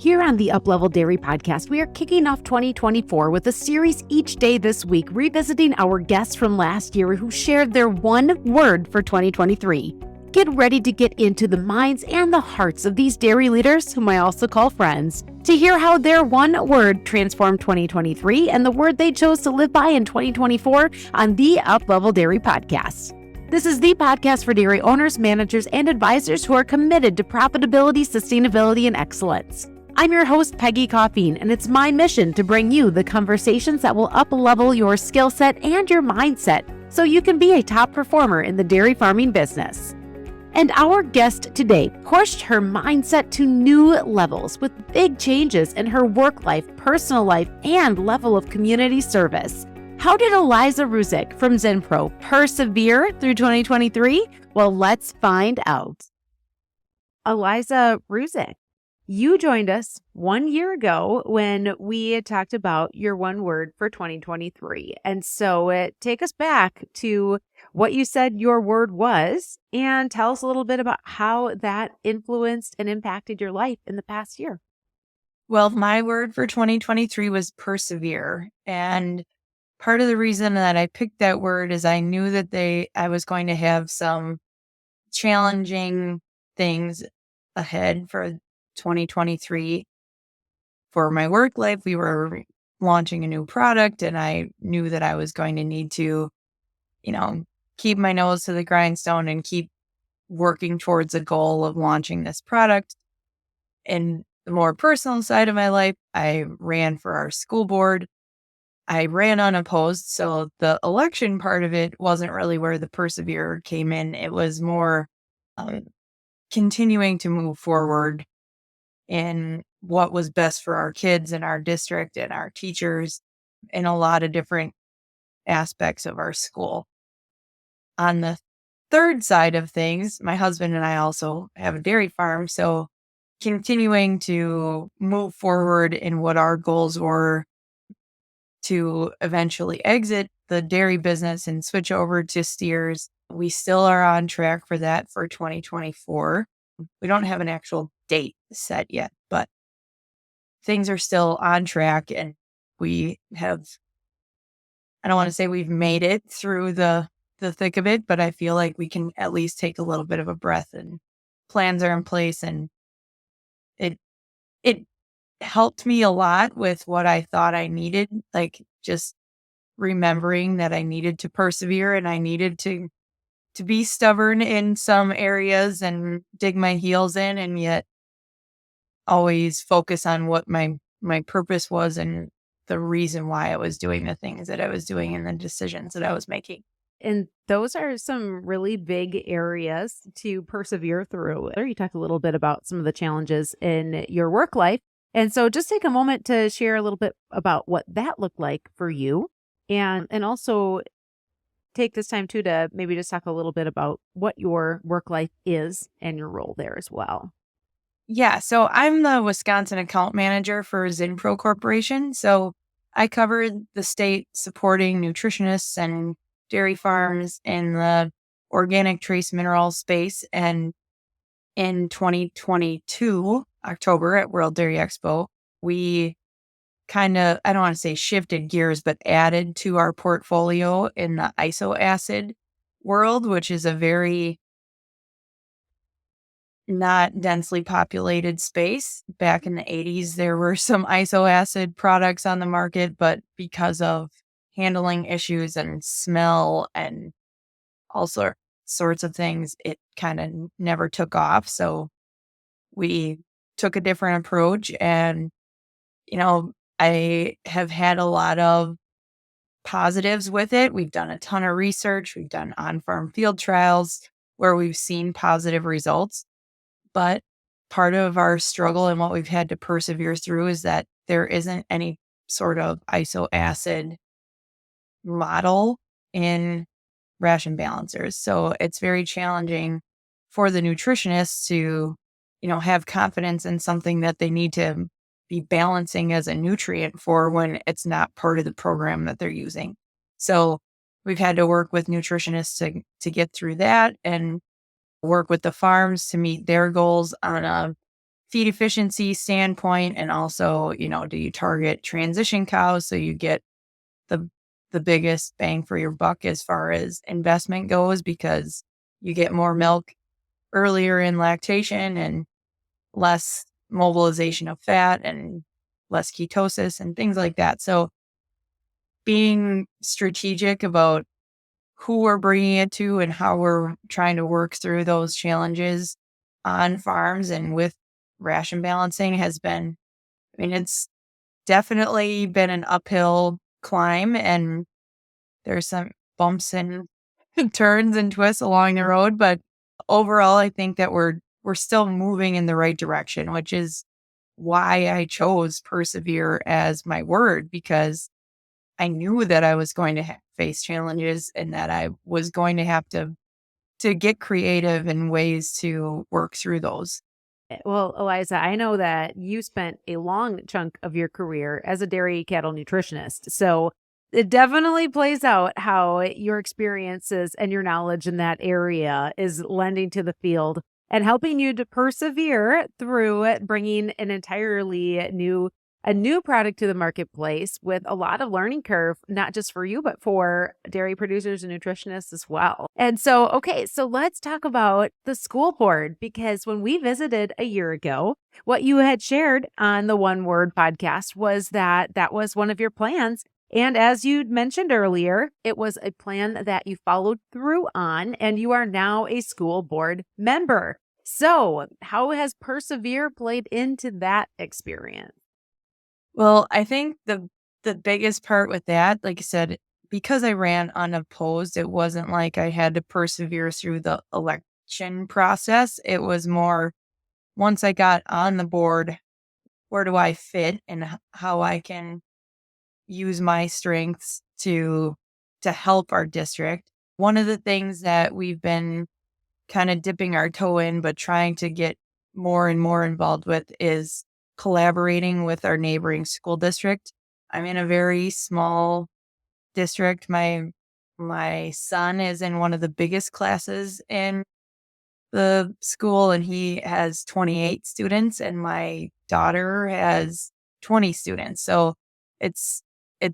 Here on the Uplevel Dairy Podcast, we are kicking off 2024 with a series each day this week, revisiting our guests from last year who shared their one word for 2023. Get ready to get into the minds and the hearts of these dairy leaders, whom I also call friends, to hear how their one word transformed 2023 and the word they chose to live by in 2024 on the Uplevel Dairy Podcast. This is the podcast for dairy owners, managers, and advisors who are committed to profitability, sustainability, and excellence. I'm your host, Peggy Coffeen, and it's my mission to bring you the conversations that will up-level your skill set and your mindset so you can be a top performer in the dairy farming business. And our guest today pushed her mindset to new levels with big changes in her work life, personal life, and level of community service. How did Eliza Ruzic from Zinpro persevere through 2023? Well, let's find out. Eliza Ruzic, you joined us 1 year ago when we had talked about your one word for 2023. And so take us back to what you said your word was and tell us a little bit about how that influenced and impacted your life in the past year. Well, my word for 2023 was persevere. And part of the reason that I picked that word is I knew that I was going to have some challenging things ahead for 2023. For my work life, we were launching a new product, and I knew that I was going to need to, keep my nose to the grindstone and keep working towards a goal of launching this product. And the more personal side of my life, I ran for our school board. I ran unopposed, so the election part of it wasn't really where the persevere came in. It was more continuing to move forward in what was best for our kids and our district and our teachers in a lot of different aspects of our school. On the third side of things, my husband and I also have a dairy farm, so continuing to move forward in what our goals were to eventually exit the dairy business and switch over to steers. We still are on track for that for 2024. We don't have an actual date set yet, but things are still on track, and we have, I don't want to say we've made it through the thick of it, but I feel like we can at least take a little bit of a breath, and plans are in place, and it helped me a lot with what I thought I needed, like just remembering that I needed to persevere and I needed to be stubborn in some areas and dig my heels in, and yet always focus on what my purpose was and the reason why I was doing the things that I was doing and the decisions that I was making. And those are some really big areas to persevere through. You talked a little bit about some of the challenges in your work life. And so just take a moment to share a little bit about what that looked like for you. And also take this time too to maybe just talk a little bit about what your work life is and your role there as well. Yeah, so I'm the Wisconsin account manager for Zinpro Corporation. So I covered the state supporting nutritionists and dairy farms in the organic trace mineral space. And in 2022, October at World Dairy Expo, we kind of, I don't want to say shifted gears, but added to our portfolio in the iso acid world, which is a very not densely populated space. Back in the 80s, there were some iso acid products on the market, but because of handling issues and smell and all sorts of things, it kind of never took off. So we took a different approach, and, I have had a lot of positives with it. We've done a ton of research. We've done on-farm field trials where we've seen positive results. But part of our struggle and what we've had to persevere through is that there isn't any sort of iso acid model in ration balancers. So it's very challenging for the nutritionists to, have confidence in something that they need to be balancing as a nutrient for when it's not part of the program that they're using. So we've had to work with nutritionists to get through that and work with the farms to meet their goals on a feed efficiency standpoint, and also, do you target transition cows so you get the biggest bang for your buck as far as investment goes, because you get more milk earlier in lactation and less mobilization of fat and less ketosis and things like that. So being strategic about who we're bringing it to and how we're trying to work through those challenges on farms and with ration balancing has been, it's definitely been an uphill climb, and there's some bumps and turns and twists along the road. But overall, I think that we're still moving in the right direction, which is why I chose persevere as my word, because I knew that I was going to face challenges and that I was going to have to get creative in ways to work through those. Well, Eliza, I know that you spent a long chunk of your career as a dairy cattle nutritionist. So it definitely plays out how your experiences and your knowledge in that area is lending to the field and helping you to persevere through bringing an entirely new product to the marketplace with a lot of learning curve, not just for you, but for dairy producers and nutritionists as well. And so, okay, so let's talk about the school board, because when we visited a year ago, what you had shared on the One Word podcast was that that was one of your plans. And as you mentioned earlier, it was a plan that you followed through on, and you are now a school board member. So how has Persevere played into that experience? Well, I think the biggest part with that, like I said, because I ran unopposed, it wasn't like I had to persevere through the election process. It was more, once I got on the board, where do I fit and how I can use my strengths to help our district. One of the things that we've been kind of dipping our toe in, but trying to get more and more involved with, is collaborating with our neighboring school district. I'm in a very small district. My son is in one of the biggest classes in the school, and he has 28 students, and my daughter has 20 students. So it's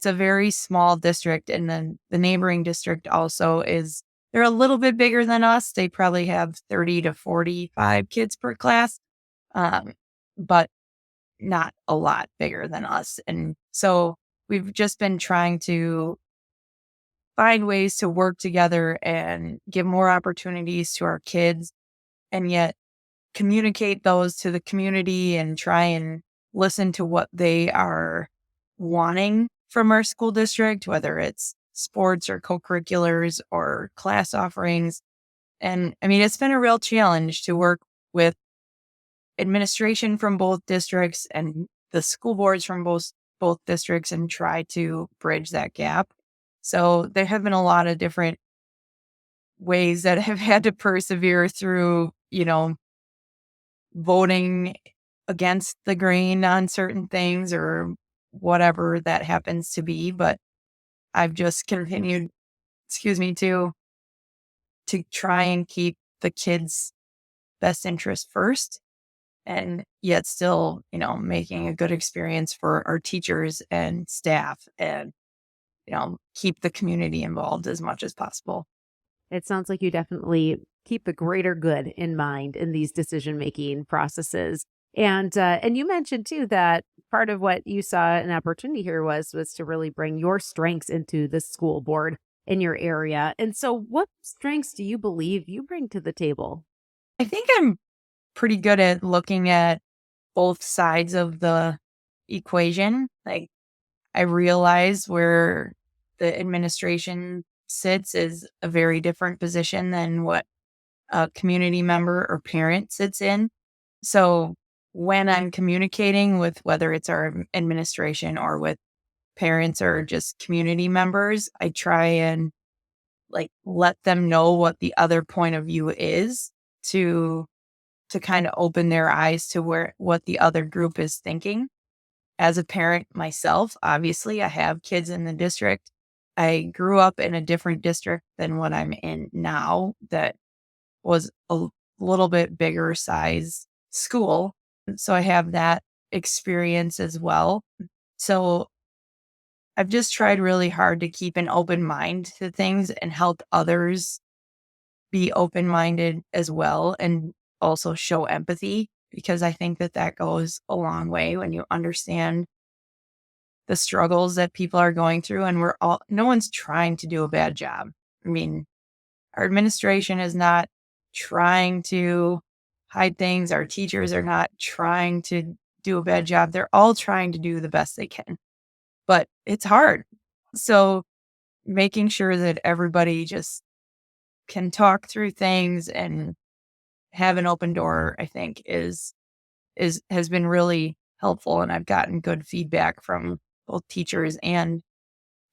a very small district, and then the neighboring district also is, they're a little bit bigger than us. They probably have 30 to 45 kids per class, but not a lot bigger than us. And so we've just been trying to find ways to work together and give more opportunities to our kids, and yet communicate those to the community and try and listen to what they are wanting from our school district, whether it's sports or co-curriculars or class offerings. And it's been a real challenge to work with administration from both districts and the school boards from both districts and try to bridge that gap. So there have been a lot of different ways that I've had to persevere through, voting against the grain on certain things or whatever that happens to be. But I've just continued, to try and keep the kids' best interest first, and yet still, making a good experience for our teachers and staff, and, keep the community involved as much as possible. It sounds like you definitely keep the greater good in mind in these decision-making processes. And you mentioned too that part of what you saw an opportunity here was to really bring your strengths into the school board in your area. And so what strengths do you believe you bring to the table? I think I'm pretty good at looking at both sides of the equation. Like, I realize where the administration sits is a very different position than what a community member or parent sits in. So when I'm communicating with, whether it's our administration or with parents or just community members, I try and let them know what the other point of view is, to kind of open their eyes to what the other group is thinking. As a parent myself, obviously, I have kids in the district. I grew up in a different district than what I'm in now, that was a little bit bigger size school. So I have that experience as well. So I've just tried really hard to keep an open mind to things and help others be open minded as well, and also show empathy, because I think that that goes a long way when you understand the struggles that people are going through. And no one's trying to do a bad job. I mean, our administration is not trying to hide things. Our teachers are not trying to do a bad job. They're all trying to do the best they can, but it's hard. So making sure that everybody just can talk through things and have an open door, I think has been really helpful. And I've gotten good feedback from both teachers and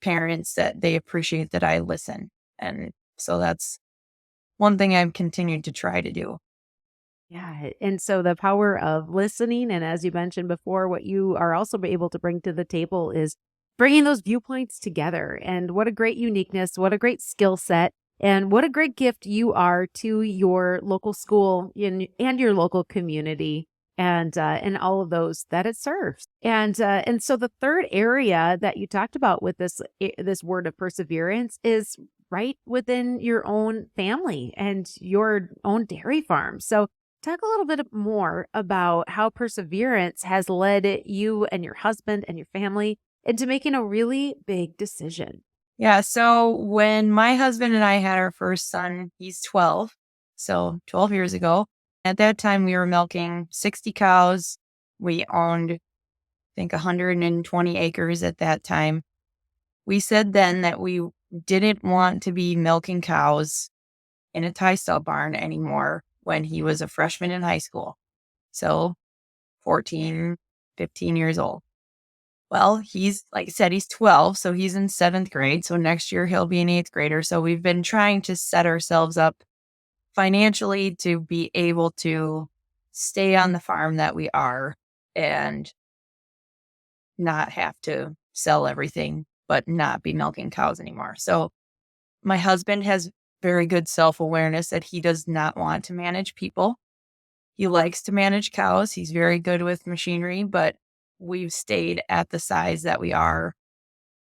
parents that they appreciate that I listen. And so that's one thing I've continued to try to do. Yeah. And so the power of listening, and as you mentioned before, what you are also able to bring to the table is bringing those viewpoints together. And what a great uniqueness, what a great skill set, and what a great gift you are to your local school and your local community and all of those that it serves. And so the third area that you talked about with this word of perseverance is right within your own family and your own dairy farm. So talk a little bit more about how perseverance has led you and your husband and your family into making a really big decision. Yeah. So when my husband and I had our first son, he's 12. So 12 years ago, at that time, we were milking 60 cows. We owned, I think, 120 acres at that time. We said then that we didn't want to be milking cows in a tie stall barn anymore when he was a freshman in high school. So 14, 15 years old. Well, he's, like I said, he's 12, so he's in 7th grade. So next year he'll be an 8th grader. So we've been trying to set ourselves up financially to be able to stay on the farm that we are and not have to sell everything, but not be milking cows anymore. So my husband has very good self-awareness that he does not want to manage people. He likes to manage cows. He's very good with machinery, but we've stayed at the size that we are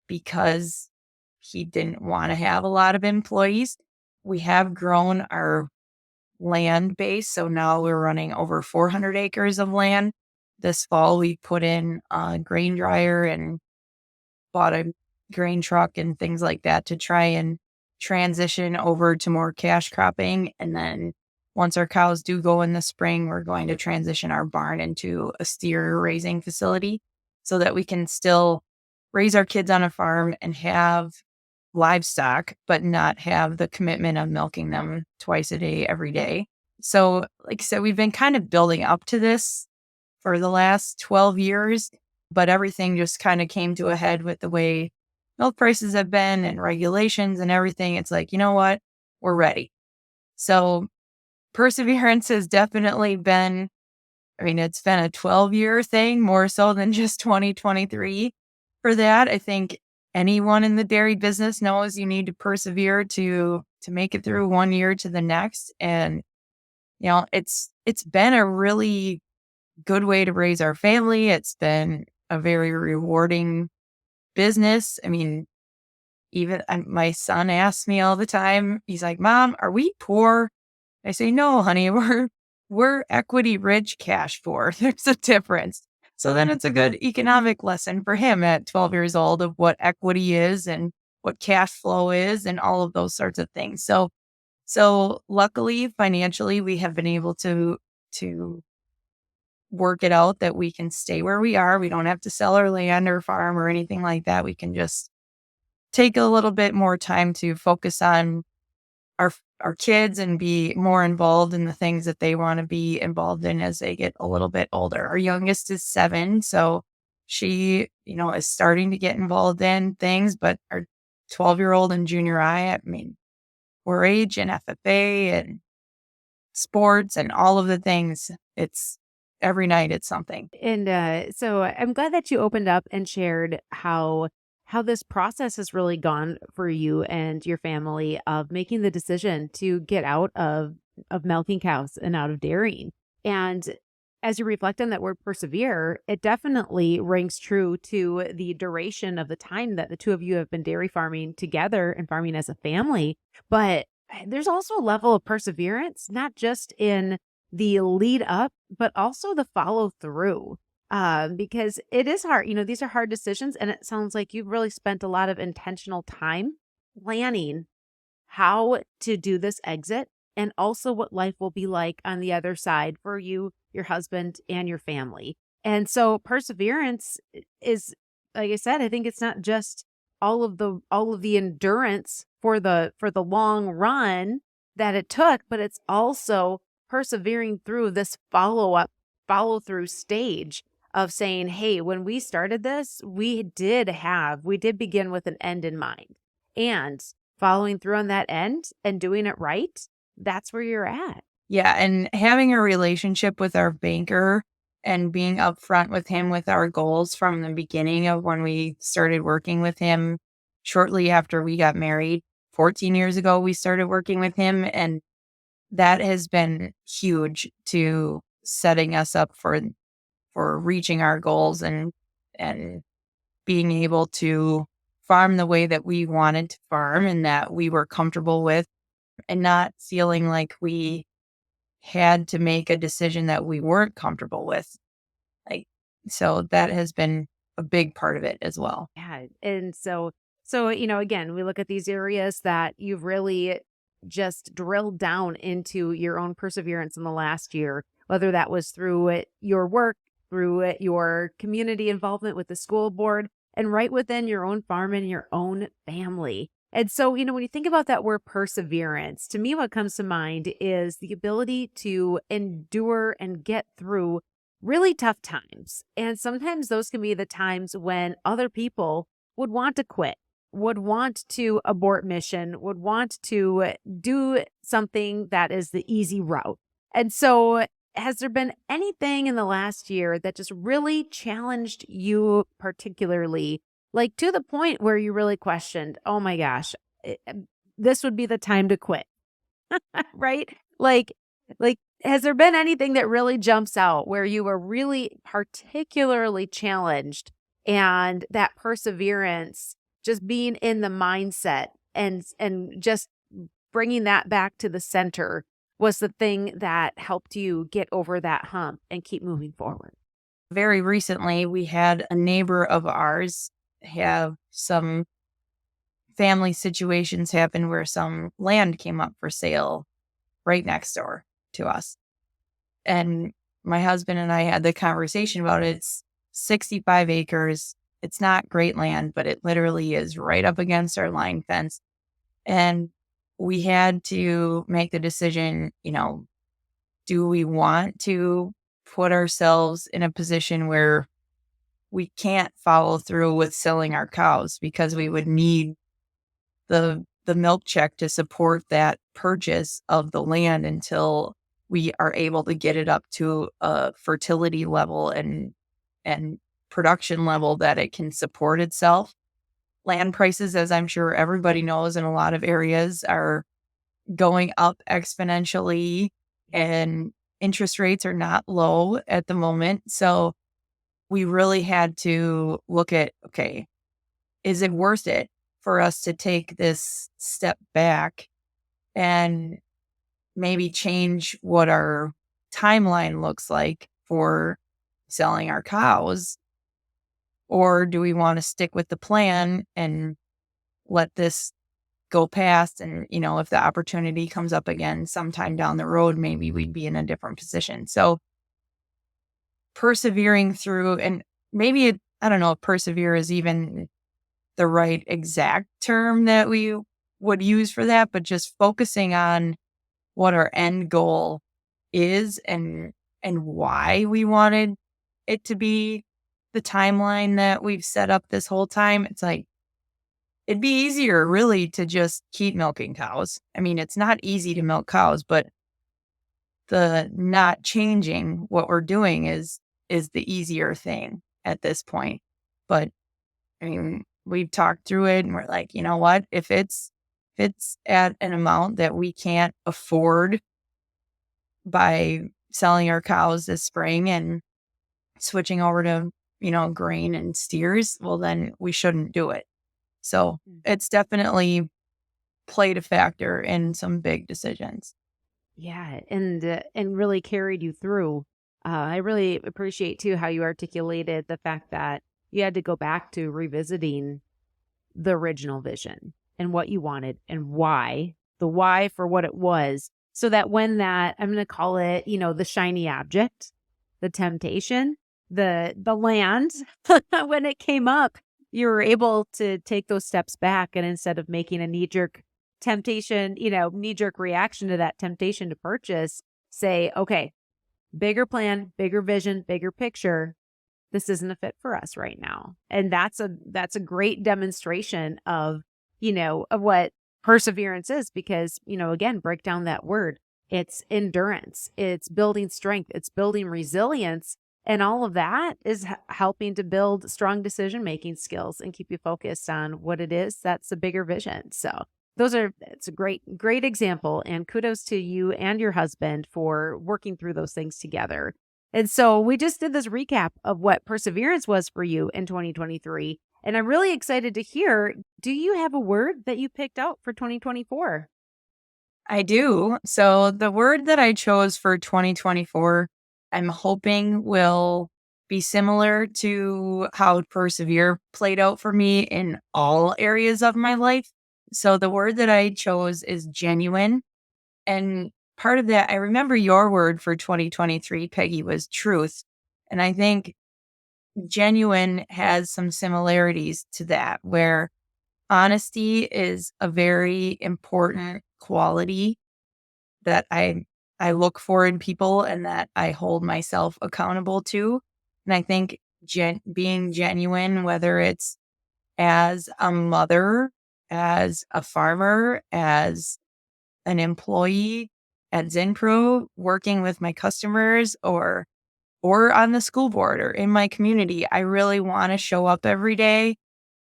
because he didn't want to have a lot of employees. We have grown our land base, so now we're running over 400 acres of land. This fall, we put in a grain dryer and bought a grain truck and things like that to try and transition over to more cash cropping. And then once our cows do go in the spring, we're going to transition our barn into a steer raising facility so that we can still raise our kids on a farm and have livestock, but not have the commitment of milking them twice a day, every day. So, like I said, we've been kind of building up to this for the last 12 years, but everything just kind of came to a head with the way milk prices have been and regulations and everything. It's like, you know what? We're ready. So perseverance has definitely been, it's been a 12-year thing, more so than just 2023 for that. I think anyone in the dairy business knows you need to persevere to make it through one year to the next. And, it's been a really good way to raise our family. It's been a very rewarding business. Even my son asks me all the time, he's like, "Mom, are we poor?" I say, "No, honey, we're equity rich, cash poor." There's a difference. So then it's a good economic lesson for him at 12 years old of what equity is and what cash flow is and all of those sorts of things. So luckily, financially, we have been able to work it out that we can stay where we are. We don't have to sell our land or farm or anything like that. We can just take a little bit more time to focus on our kids and be more involved in the things that they want to be involved in as they get a little bit older. Our youngest is 7, so she, is starting to get involved in things, but our 12-year-old in junior high, we're age and FFA and sports and all of the things. It's every night it's something. And so I'm glad that you opened up and shared how this process has really gone for you and your family of making the decision to get out of milking cows and out of dairying. And as you reflect on that word persevere, it definitely rings true to the duration of the time that the two of you have been dairy farming together and farming as a family. But there's also a level of perseverance, not just in the lead up, but also the follow through. Because it is hard. These are hard decisions. And it sounds like you've really spent a lot of intentional time planning how to do this exit and also what life will be like on the other side for you, your husband, and your family. And so perseverance is, like I said, I think it's not just all of the endurance for the long run that it took, but it's also persevering through this follow through stage of saying, hey, when we started this, we did begin with an end in mind. And following through on that end and doing it right, that's where you're at. Yeah. And having a relationship with our banker and being upfront with him with our goals from the beginning of when we started working with him shortly after we got married. 14 years ago, we started working with him. And that has been huge to setting us up for reaching our goals and being able to farm the way that we wanted to farm and that we were comfortable with, and not feeling like we had to make a decision that we weren't comfortable with. So that has been a big part of it as well. Yeah. And so, again, we look at these areas that you've really just drilled down into your own perseverance in the last year, whether that was through your work, through your community involvement with the school board, and right within your own farm and your own family. And so, when you think about that word perseverance, to me, what comes to mind is the ability to endure and get through really tough times. And sometimes those can be the times when other people would want to quit, would want to abort mission, would want to do something that is the easy route. And so, has there been anything in the last year that just really challenged you particularly, like to the point where you really questioned, oh my gosh, this would be the time to quit, right? Like, has there been anything that really jumps out where you were really particularly challenged and that perseverance, just being in the mindset and just bringing that back to the center was the thing that helped you get over that hump and keep moving forward? Very recently, we had a neighbor of ours have some family situations happen where some land came up for sale right next door to us. And my husband and I had the conversation about it. It's 65 acres. It's not great land, but it literally is right up against our line fence. And we had to make the decision, do we want to put ourselves in a position where we can't follow through with selling our cows because we would need the milk check to support that purchase of the land until we are able to get it up to a fertility level and production level that it can support itself. Land prices, as I'm sure everybody knows, in a lot of areas are going up exponentially, and interest rates are not low at the moment. So we really had to look at, okay, is it worth it for us to take this step back and maybe change what our timeline looks like for selling our cows? Or do we want to stick with the plan and let this go past? And, if the opportunity comes up again sometime down the road, maybe we'd be in a different position. So persevering through, and maybe I don't know if persevere is even the right exact term that we would use for that, but just focusing on what our end goal is and why we wanted it to be the timeline that we've set up this whole time. It's like, it'd be easier really to just keep milking cows. I mean, it's not easy to milk cows, but the not changing what we're doing is the easier thing at this point. But I mean, we've talked through it and we're like, you know what? If it's at an amount that we can't afford by selling our cows this spring and switching over to, grain and steers, well, then we shouldn't do it. So it's definitely played a factor in some big decisions. Yeah, and really carried you through. I really appreciate too how you articulated the fact that you had to go back to revisiting the original vision and what you wanted and why, the why for what it was, so that when that, I'm going to call it, the shiny object, the temptation, the land, when it came up, you were able to take those steps back, and instead of making a knee-jerk temptation, knee-jerk reaction to that temptation to purchase, say, okay, bigger plan, bigger vision, bigger picture. This isn't a fit for us right now. And that's a great demonstration of what perseverance is, because, again, break down that word. It's endurance, it's building strength, it's building resilience. And all of that is helping to build strong decision-making skills and keep you focused on what it is that's a bigger vision. So it's a great example, and kudos to you and your husband for working through those things together. And so we just did this recap of what perseverance was for you in 2023. And I'm really excited to hear, do you have a word that you picked out for 2024? I do. So the word that I chose for 2024, I'm hoping will be similar to how persevere played out for me in all areas of my life. So the word that I chose is genuine. And part of that, I remember your word for 2023, Peggy, was truth. And I think genuine has some similarities to that, where honesty is a very important quality that I look for in people and that I hold myself accountable to. And I think being genuine, whether it's as a mother, as a farmer, as an employee at Zinpro, working with my customers, or on the school board or in my community, I really want to show up every day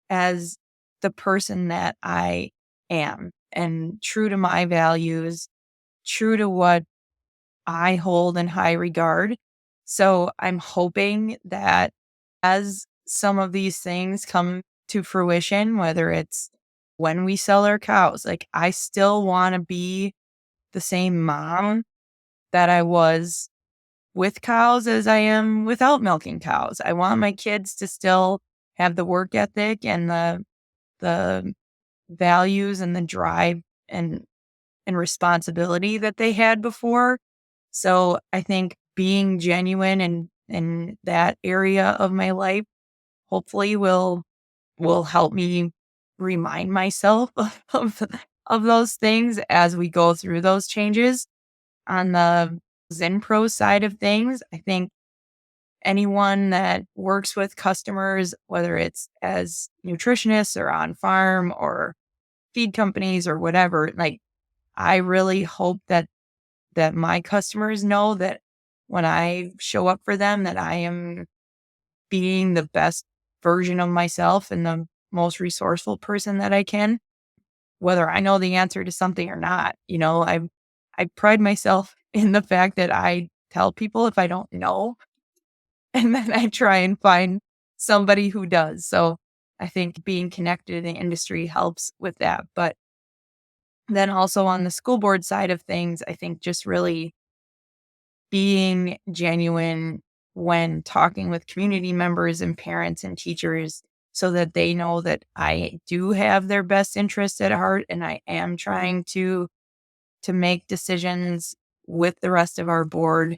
as the person that I am, and true to my values, true to what I hold in high regard. So I'm hoping that as some of these things come to fruition, whether it's when we sell our cows, like, I still want to be the same mom that I was with cows as I am without milking cows. I want my kids to still have the work ethic and the values and the drive and responsibility that they had before. So I think being genuine in that area of my life hopefully will help me remind myself of those things as we go through those changes. On the Zinpro side of things, I think anyone that works with customers, whether it's as nutritionists or on farm or feed companies or whatever, like, I really hope that my customers know that when I show up for them, that I am being the best version of myself and the most resourceful person that I can, whether I know the answer to something or not. I pride myself in the fact that I tell people if I don't know, and then I try and find somebody who does. So I think being connected in the industry helps with that. But then also on the school board side of things, I think just really being genuine when talking with community members and parents and teachers, so that they know that I do have their best interests at heart, and I am trying to make decisions with the rest of our board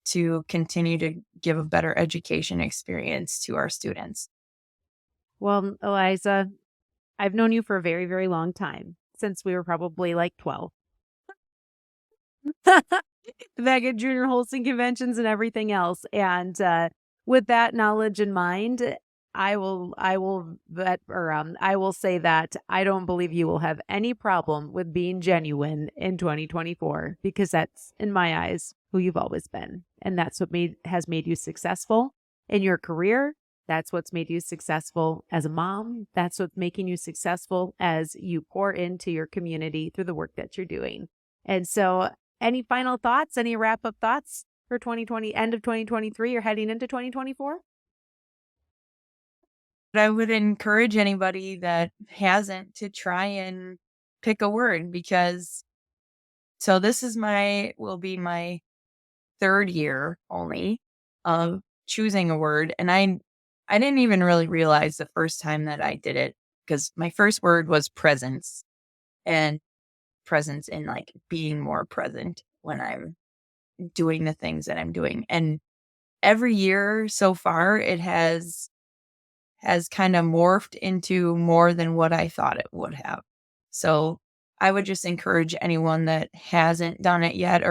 to continue to give a better education experience to our students. Well, Eliza, I've known you for a very, very long time, since we were probably like 12. Back at junior Holston conventions and everything else. And with that knowledge in mind, I will say that I don't believe you will have any problem with being genuine in 2024, because that's, in my eyes, who you've always been. And that's what has made you successful in your career. That's what's made you successful as a mom. That's what's making you successful as you pour into your community through the work that you're doing. And so, any final thoughts? Any wrap-up thoughts? for 2020, end of 2023 or heading into 2024? But I would encourage anybody that hasn't to try and pick a word because this is will be my third year only of choosing a word. And I didn't even really realize the first time that I did it because my first word was presence, and presence in like being more present when I'm doing the things that I'm doing. And every year so far, it has kind of morphed into more than what I thought it would have. So I would just encourage anyone that hasn't done it yet,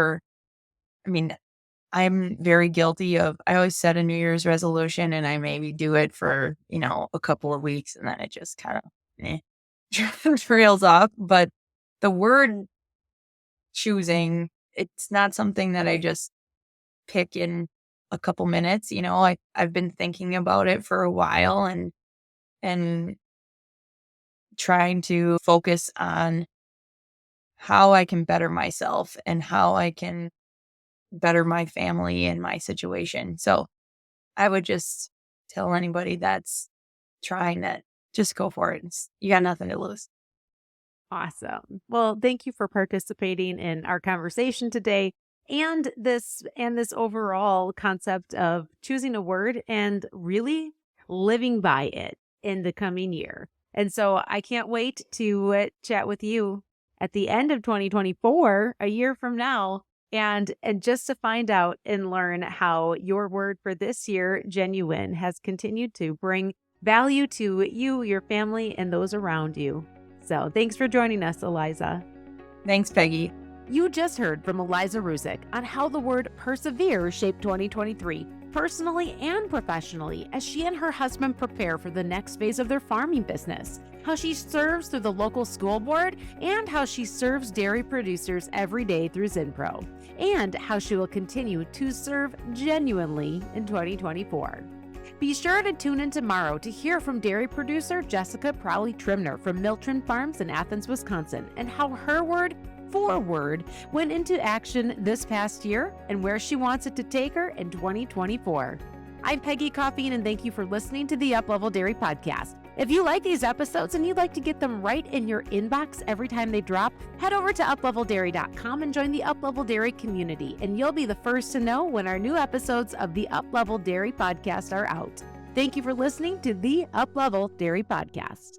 I'm very guilty of, I always set a New Year's resolution and I maybe do it for, a couple of weeks and then it just kind of trails off. But the word choosing, it's not something that I just pick in a couple minutes. I've been thinking about it for a while and trying to focus on how I can better myself and how I can better my family and my situation. So I would just tell anybody that's trying that, just go for it. You got nothing to lose. Awesome. Well, thank you for participating in our conversation today and this overall concept of choosing a word and really living by it in the coming year. And so I can't wait to chat with you at the end of 2024, a year from now, and just to find out and learn how your word for this year, genuine, has continued to bring value to you, your family, and those around you. So thanks for joining us, Eliza. Thanks, Peggy. You just heard from Eliza Ruzic on how the word persevere shaped 2023, personally and professionally, as she and her husband prepare for the next phase of their farming business, how she serves through the local school board, and how she serves dairy producers every day through Zinpro, and how she will continue to serve genuinely in 2024. Be sure to tune in tomorrow to hear from dairy producer Jessica Prowley-Trimner from Miltron Farms in Athens, Wisconsin, and how her word, forward, went into action this past year and where she wants it to take her in 2024. I'm Peggy Coffeen, and thank you for listening to the Uplevel Dairy Podcast. If you like these episodes and you'd like to get them right in your inbox every time they drop, head over to upleveldairy.com and join the Uplevel Dairy community, and you'll be the first to know when our new episodes of the Uplevel Dairy Podcast are out. Thank you for listening to the Uplevel Dairy Podcast.